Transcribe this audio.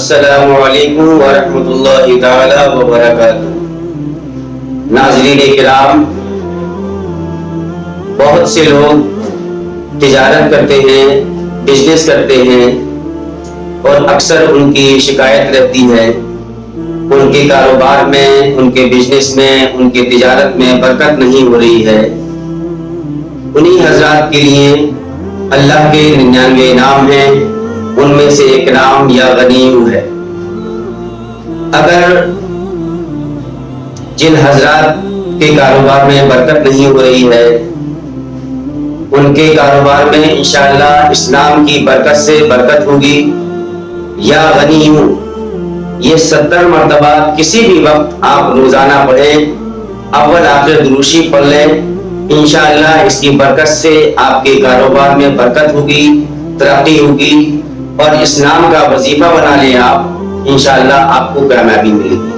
السلام علیکم ورحمۃ اللہ تعالی وبرکاتہ۔ ناظرین کرام، بہت سے لوگ تجارت کرتے ہیں، بزنس کرتے ہیں، اور اکثر ان کی شکایت رہتی ہے ان کے کاروبار میں، ان کے بزنس میں، ان کے تجارت میں برکت نہیں ہو رہی ہے۔ انہی حضرات کے لیے اللہ کے 99 انعام ہیں، ان میں سے ایک نام یا غنیم ہے۔ اگر جن حضرات کے کاروبار میں برکت نہیں ہو رہی ہے، ان کے کاروبار میں انشاءاللہ اسلام کی برکت سے برکت ہوگی۔ یا غنیم، یہ 70 مرتبہ کسی بھی وقت آپ روزانہ پڑھیں، اول آخر دروشی پڑھ لیں، انشاءاللہ اس کی برکت سے آپ کے کاروبار میں برکت ہوگی، ترقی ہوگی، اور اسلام کا وظیفہ بنا لیں آپ، انشاءاللہ آپ کو کامیابی ملے گی۔